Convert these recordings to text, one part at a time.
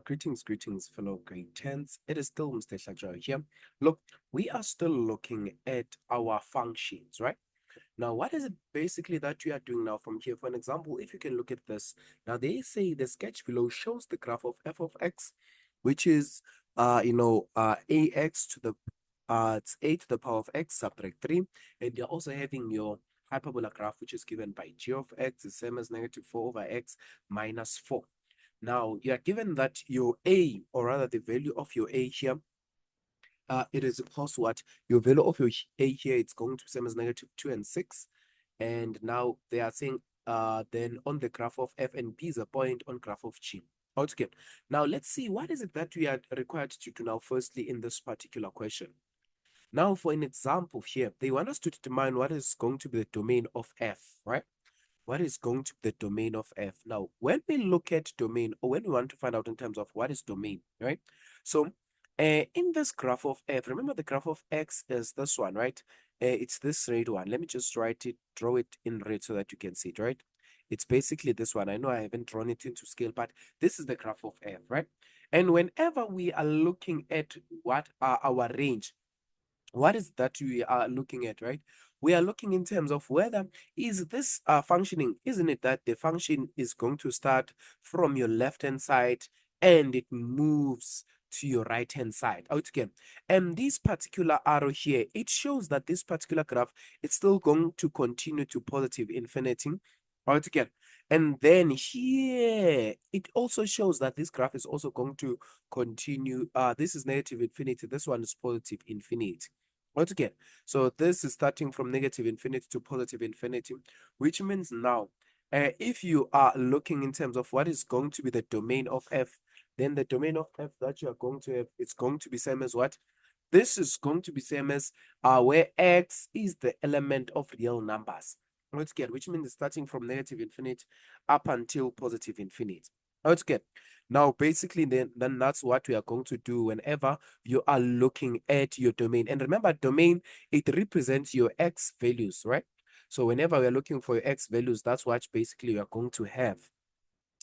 Greetings, fellow grade 10s. It is still Mr. Shajo here. Look, we are still looking at our functions, right? Now, what is it basically that we are doing now from here? For an example, if you can look at this, now they say the sketch below shows the graph of f of x, which is, ax to the, it's a to the power of x subtract 3, and you're also having your hyperbola graph, which is given by g of x is same as negative 4 over x minus 4. Now, you are given that your A, or rather the value of your A here, it is equals to what? Your value of your A here, it's going to be same as negative 2 and 6. And now they are saying, then on the graph of F and B is a point on graph of G. Okay. Now, let's see, what is it that we are required to do now, firstly, in this particular question? Now, for an example here, they want us to determine what is going to be the domain of F, right? What is going to be the domain of F? Now, when we look at domain, or when we want to find out in terms of what is domain, right? So, in this graph of F, remember the graph of X is this one, right? It's this red one. Let me just write it, draw it in red so that you can see it, right? It's basically this one. I know I haven't drawn it into scale, but this is the graph of F, right? And whenever we are looking at what are our range, what is that we are looking at, right? We are looking in terms of whether is this functioning, isn't it that the function is going to start from your left hand side and it moves to your right hand side. Okay, and this particular arrow here, it shows that this particular graph it's still going to continue to positive infinity. Okay, and then here it also shows that this graph is also going to continue. This is negative infinity, this one is positive infinity. Once again, so this is starting from negative infinity to positive infinity, which means now, if you are looking in terms of what is going to be the domain of F, then the domain of F that you are going to have, it's going to be same as what? This is going to be same as where X is the element of real numbers. Once again, which means starting from negative infinity up until positive infinity. Once again, now basically then that's what we are going to do whenever you are looking at your domain. And remember, domain, it represents your X values, right? So whenever we are looking for your X values, that's what basically you are going to have,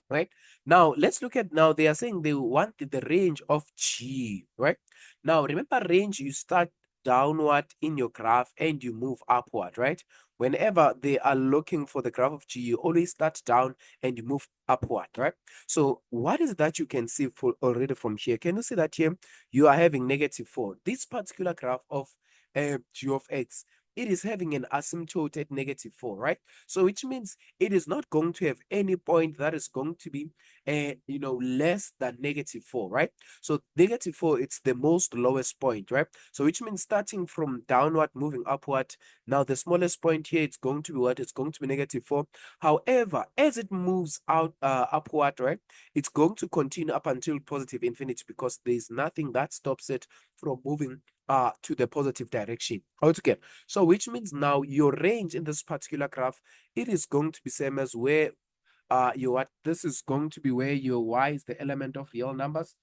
right? Now, let's look at, now they are saying they want the range of G, right? Now, remember range, you start downward in your graph and you move upward, right? Whenever they are looking for the graph of G, you always start down and you move upward, right? So what is that you can see for already from here? Can you see that here you are having negative 4? This particular graph of G of X, it is having an asymptote at negative 4, right? So which means it is not going to have any point that is going to be less than negative 4, right? So negative 4, it's the most lowest point, right? So which means starting from downward moving upward, now the smallest point here, it's going to be what? It's going to be negative 4. However, as it moves out upward, right, it's going to continue up until positive infinity, because there's nothing that stops it from moving to the positive direction altogether. So which means now your range in this particular graph, it is going to be same as where your what, this is going to be where your y is the element of real numbers,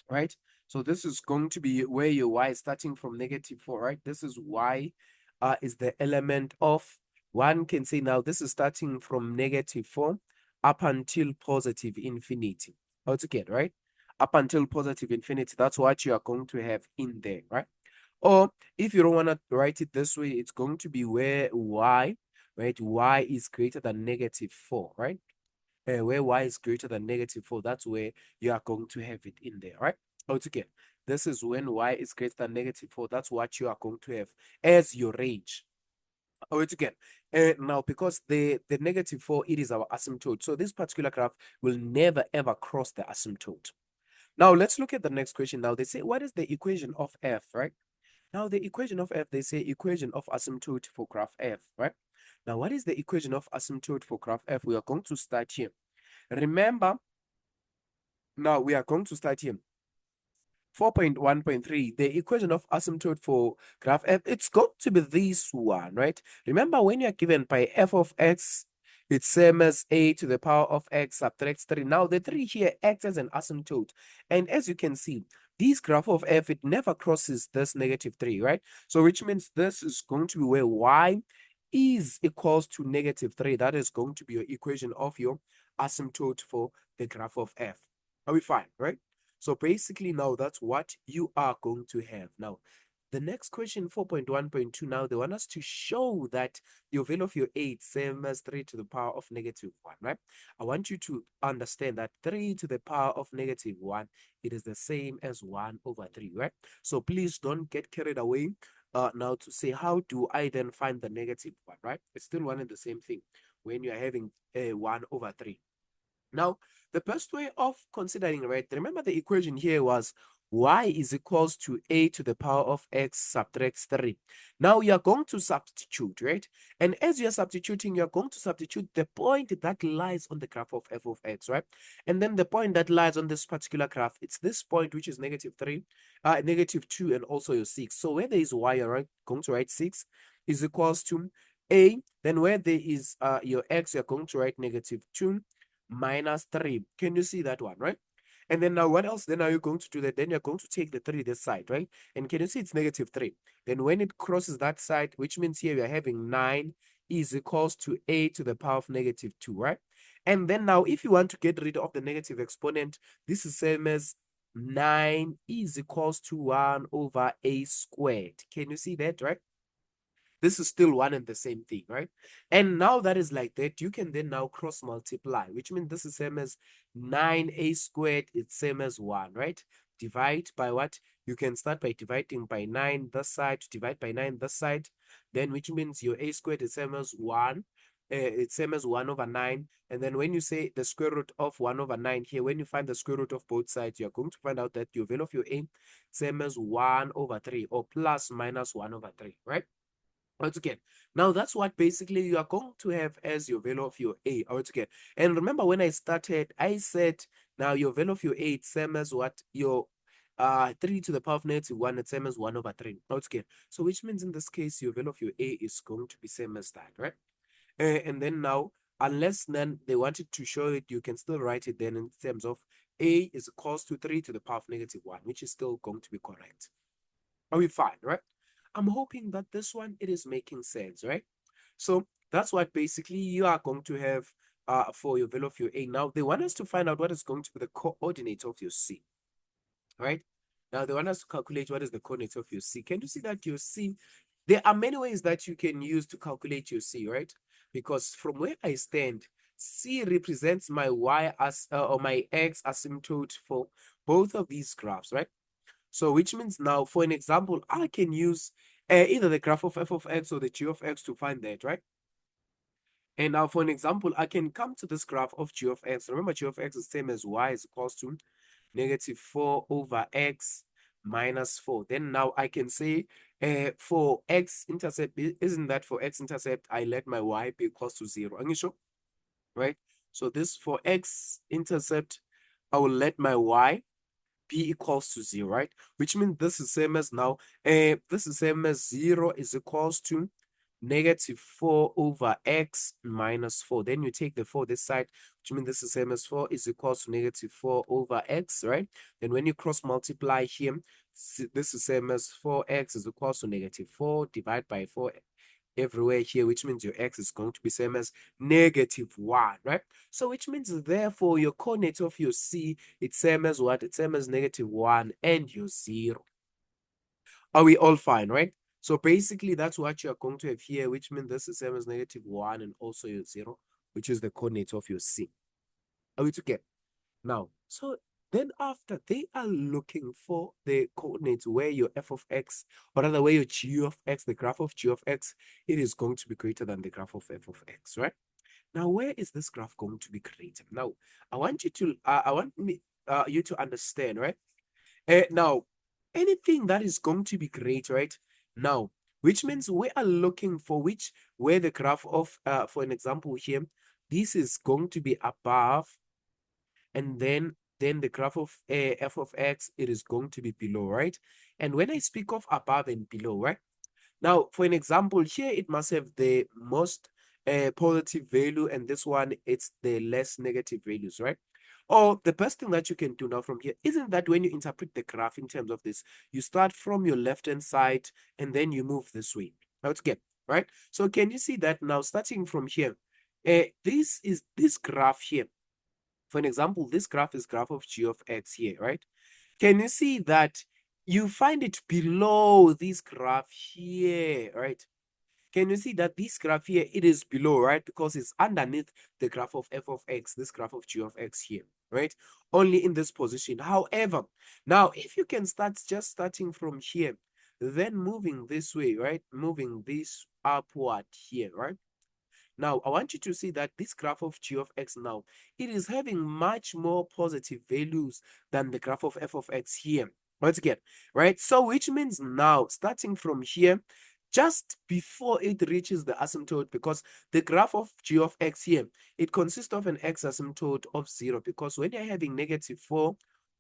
right? So this is going to be where your y is starting from negative 4, right? This is y is the element of, one can say now this is starting from negative 4 up until positive infinity altogether, right? Up until positive infinity, that's what you are going to have in there, right? Or if you don't want to write it this way, it's going to be where y, right? Y is greater than negative 4, right? Where y is greater than negative 4, that's where you are going to have it in there, right? Okay, this is when y is greater than negative 4, that's what you are going to have as your range. Again, now because the negative 4, it is our asymptote, so this particular graph will never ever cross the asymptote. Now let's look at the next question. Now they say, what is the equation of f, right? Now the equation of f, they say equation of asymptote for graph f, right? Now what is the equation of asymptote for graph f? We are going to start here. Remember, now we are going to start here. 4.1.3, the equation of asymptote for graph f, it's going to be this one, right? Remember, when you're given by f of x, it's same as a to the power of x subtract 3. Now the 3 here acts as an asymptote. And as you can see, this graph of f, it never crosses this negative 3, right? So which means this is going to be where y is equals to negative 3. That is going to be your equation of your asymptote for the graph of f. Are we fine, right? So basically now that's what you are going to have. Now, the next question, 4.1.2, now they want us to show that your value of your 8 same as 3 to the power of negative 1, right? I want you to understand that 3 to the power of negative 1, it is the same as 1 over 3, right? So please don't get carried away now to say, how do I then find the negative 1, right? It's still one and the same thing when you're having 1 over 3. Now, the best way of considering, right, remember the equation here was y is equals to a to the power of x subtracts 3. Now, you're going to substitute, right? And as you're substituting, you're going to substitute the point that lies on the graph of f of x, right? And then the point that lies on this particular graph, it's this point, which is negative 3, negative 2, and also your 6. So where there is y, you're right, going to write 6 is equals to a. Then where there is your x, you're going to write negative 2 minus 3. Can you see that one, right? And then now what else? Then are you going to do that? Then you're going to take the 3 this side, right? And can you see it's negative 3? Then when it crosses that side, which means here we are having 9 is equals to a to the power of negative 2, right? And then now if you want to get rid of the negative exponent, this is same as 9 is equals to 1 over a squared. Can you see that, right? This is still one and the same thing, right? And now that is like that, you can then now cross multiply, which means this is same as 9a squared, it's same as 1, right? Divide by what? You can start by dividing by 9 this side, divide by 9 this side, then which means your a squared is same as 1. It's same as 1 over 9. And then when you say the square root of 1 over 9 here, when you find the square root of both sides, you're going to find out that your value of your a same as 1 over 3 or plus minus 1 over 3, right? Once again, now that's what basically you are going to have as your value of your a. Once again, and remember when I started, I said now your value of your a it's same as what your 3 to the power of negative 1, it's same as 1 over 3. Once again, so which means in this case your value of your a is going to be same as that, right? And then now, unless then they wanted to show it, you can still write it then in terms of a is equals to 3 to the power of negative 1, which is still going to be correct. Are we fine, right? I'm hoping that this one, it is making sense, right? So that's what basically you are going to have for your value of your A. Now, they want us to find out what is going to be the coordinate of your C, right? Now, they want us to calculate what is the coordinate of your C. Can you see that your C, there are many ways that you can use to calculate your C, right? Because from where I stand, C represents my Y as or my X asymptote for both of these graphs, right? So which means now, for an example, I can use either the graph of f of x or the g of x to find that, right? And now for an example, I can come to this graph of g of x. Remember, g of x is same as y is equals to negative 4 over x minus 4. Then now I can say for x-intercept, isn't that for x-intercept, I let my y be equals to 0. Are you sure? Right? So this for x-intercept, I will let my y b equals to 0, right? Which means this is same as now, this is same as 0 is equals to negative 4 over x minus 4. Then you take the 4 this side, which means this is same as 4 is equals to negative 4 over x, right? Then when you cross multiply here, this is same as 4x is equals to negative 4, divide by 4 everywhere here, which means your x is going to be same as negative 1, right? So which means therefore your coordinate of your C, it's same as what? It's same as negative 1 and your 0. Are we all fine, right? So basically that's what you're going to have here, which means this is same as negative 1 and also your 0, which is the coordinate of your C. Are we together? Now, so then after they are looking for the coordinates where your f of x, or rather where your g of x, the graph of g of x, it is going to be greater than the graph of f of x, right? Now, where is this graph going to be greater? Now, I want you to, you to understand, right? Now, anything that is going to be great, right? Now, which means we are looking for where the graph of, for an example here, this is going to be above, and then the graph of f of x, it is going to be below, right? And when I speak of above and below, right? Now, for an example, here it must have the most positive value, and this one, it's the less negative values, right? Or the best thing that you can do now from here, isn't that when you interpret the graph in terms of this, you start from your left-hand side, and then you move this way. Now, it's good, right? So can you see that now, starting from here, this graph here, For an example, this graph is graph of g of x here, right? Can you see that you find it below this graph here, right? Can you see that this graph here, it is below, right? Because it's underneath the graph of f of x, this graph of g of x here, right? Only in this position. However, now if you can start just starting from here, then moving this way, right? Moving this upward here, right? Now, I want you to see that this graph of g of x now, it is having much more positive values than the graph of f of x here. Once again, right? So, which means now, starting from here, just before it reaches the asymptote, because the graph of g of x here, it consists of an x asymptote of 0, because when you're having negative 4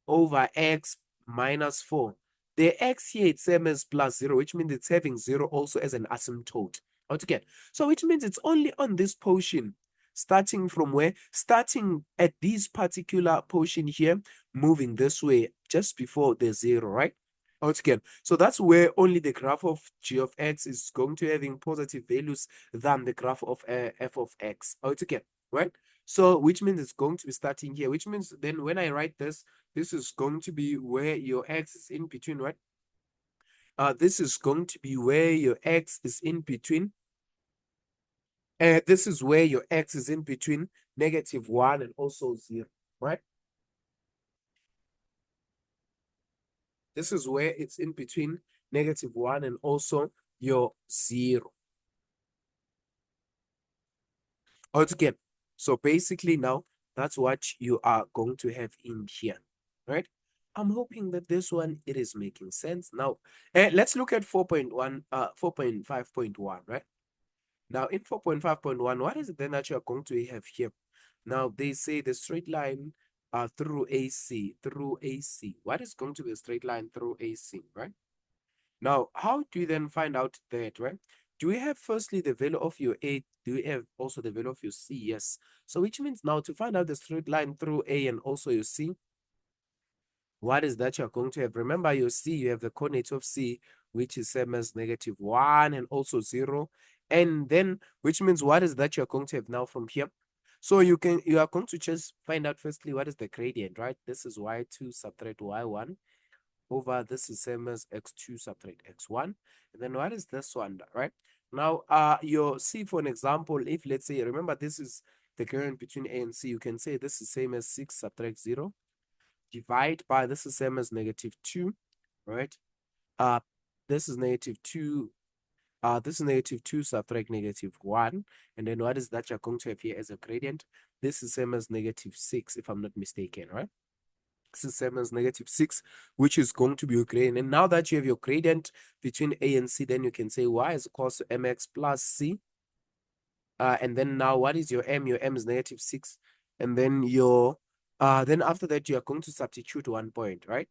over x minus 4, the x here, it's same as plus 0, which means it's having 0 also as an asymptote. Altogether. So which means it's only on this portion, starting from where? Starting at this particular portion here, moving this way just before the 0, right? Altogether. So that's where only the graph of g of x is going to having positive values than the graph of f of x. Altogether, right? So which means it's going to be starting here, which means then when I write this, this is going to be where your x is in between, right? This is going to be where your x is in between. This is where your x is in between -1 and also 0, right? This is where it's in between -1 and also your 0. Altogether. So basically now, that's what you are going to have in here, right? I'm hoping that this one, it is making sense. Now, let's look at 4.5.1, right? Now, in 4.5.1, what is it then that you are going to have here? Now, they say the straight line through AC. What is going to be a straight line through AC, right? Now, how do you then find out that, right? Do we have firstly the value of your A? Do we have also the value of your C? Yes. So which means now to find out the straight line through A and also your C, what is that you're going to have? Remember your C, you have the coordinate of C, which is same as -1 and also 0. And then, which means what is that you're going to have now from here? So you are going to just find out firstly what is the gradient, right? This is y2 subtract y1 over this is same as x2 subtract x1. And then what is this one, right? Now, your C, for an example, if let's say, remember this is the gradient between A and C, you can say this is same as 6 subtract 0 divide by this is same as -2, right? This is -2. This is -2 subtract -1, and then what is that you're going to have here as a gradient? This is same as -6, if I'm not mistaken, right? This is same as -6, which is going to be your gradient. And now that you have your gradient between A and C, then you can say y is equals to mx plus c. And then now what is your m? Your m is -6. And then then after that, you are going to substitute 1 point, right?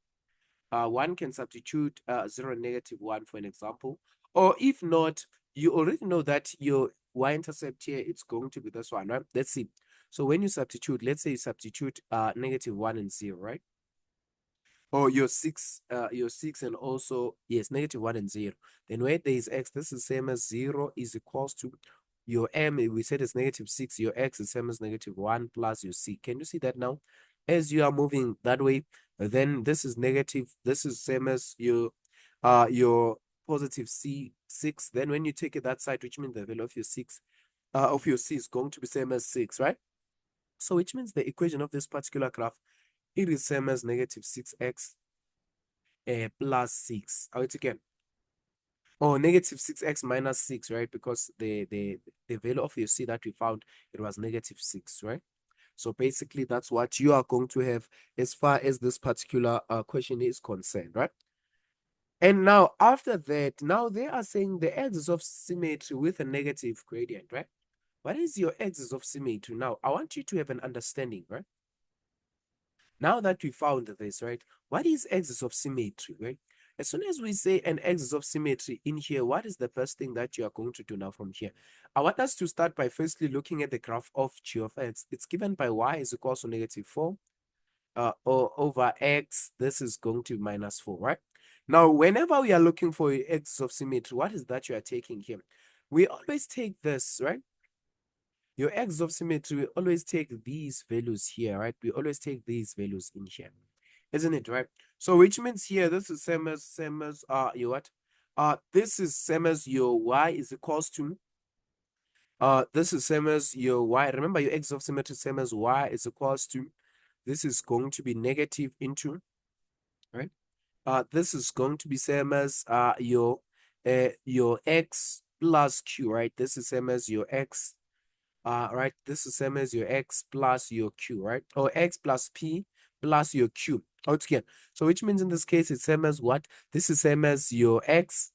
One can substitute 0 and -1 for an example. Or if not, you already know that your y-intercept here, it's going to be this one, right? Let's see. So when you substitute, let's say you substitute -1 and 0, right? Or your 6 and also, yes, -1 and 0. Then where there is x, this is same as 0 is equals to your m, we said it's -6, your x is same as -1 plus your c. Can you see that now? As you are moving that way, then this is negative, this is same as your positive c6. Then when you take it that side, which means the value of your 6 of your c is going to be same as 6, right? So which means the equation of this particular graph, it is same as -6x plus 6. How it again? Oh, -6x minus 6, right? Because the value of your c that we found, it was -6, right? So basically, that's what you are going to have as far as this particular question is concerned, right? And now, after that, now they are saying the axis of symmetry with a negative gradient, right? What is your axis of symmetry? Now, I want you to have an understanding, right? Now that we found this, right? What is axis of symmetry, right? As soon as we say an axis of symmetry in here, what is the first thing that you are going to do now from here? I want us to start by firstly looking at the graph of g of x. It's given by y is equals to -4 or over x. This is going to be -4, right? Now, whenever we are looking for an axis of symmetry, what is that you are taking here? We always take this, right? your x of symmetry, we always take these values here, right? We always take these values in here, isn't it, right? So which means here, this is same as your what? This is same as your y is equals to, this is same as your y. Remember, your x of symmetry same as y is equals to, this is going to be negative into, right? This is going to be same as your x plus q, right? This is same as your x, right? This is same as your x plus your q, right? Or x plus p plus your q altogether. So which means in this case, it's same as what? This is same as your x,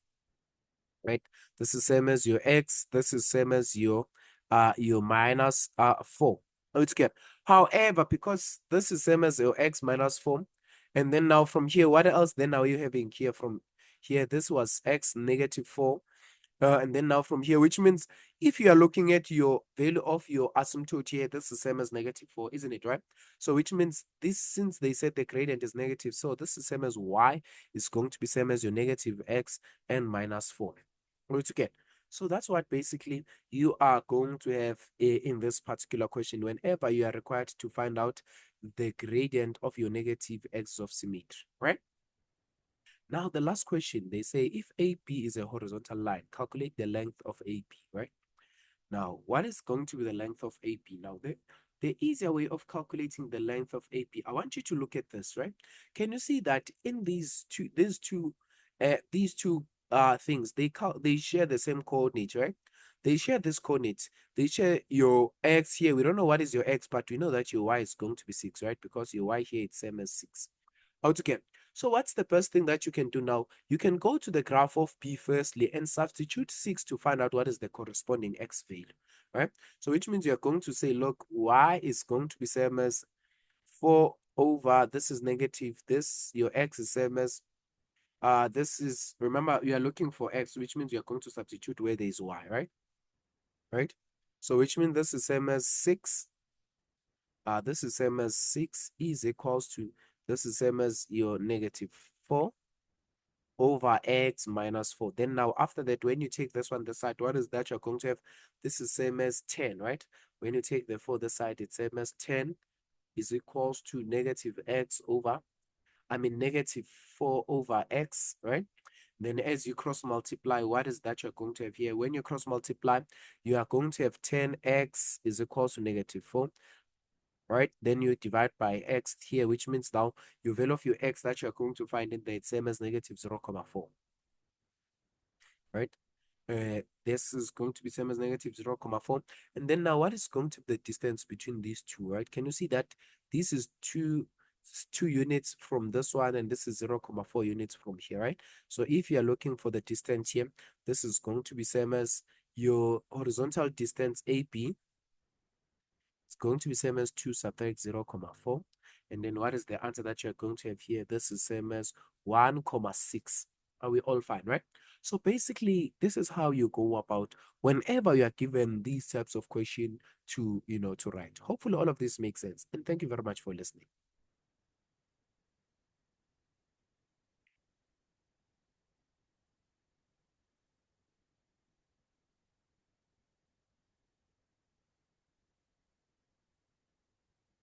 right? This is same as your x. This is same as your minus 4 altogether. However, because this is same as your x minus 4, and then now from here, what else then now you're having here from here? This was x negative 4. And then now from here, which means if you are looking at your value of your asymptote here, this is the same as negative 4, isn't it, right? So which means this, since they said the gradient is negative, so this is same as y is going to be same as your negative x and minus 4. Okay. So that's what basically you are going to have in this particular question whenever you are required to find out the gradient of your negative x of symmetry, right? Now, the last question, they say if AB is a horizontal line, calculate the length of AB, right? Now, what is going to be the length of AB? Now, the easier way of calculating the length of AB, I want you to look at this, right? Can you see that in these two things, they share the same coordinate, right? They share this coordinate. They share your x here. We don't know what is your x, but we know that your y is going to be 6, right? Because your y here is same as 6. Okay. So what's the first thing that you can do now? You can go to the graph of B firstly and substitute 6 to find out what is the corresponding x value, right? So which means you're going to say, look, y is going to be same as 4 over, this is negative, this, your x is same as, this is, remember, you are looking for x, which means you're going to substitute where there is y, right? Right? So which means this is same as 6. This is same as 6 is equals to, this is same as your negative 4 over x minus 4. Then now after that, when you take this one this side, what is that you're going to have? This is same as 10, right? When you take the 4 this side, it's same as 10 is equals to negative x over, negative 4 over x, right? Then as you cross multiply, what is that you're going to have here? When you cross multiply, you are going to have 10x is equals to negative 4, right? Then you divide by x here, which means now your value of your x that you're going to find in there, it's same as negative 0.4, right? This is going to be same as negative 0.4. And then now what is going to be the distance between these two, right? Can you see that this is two units from this one and this is 0.4 units from here, right? So if you're looking for the distance here, this is going to be same as your horizontal distance AB. It's going to be same as 2 subtract 0.4. And then what is the answer that you're going to have here? This is same as 1.6. Are we all fine, right? So basically, this is how you go about whenever you are given these types of question to, to write. Hopefully all of this makes sense. And thank you very much for listening.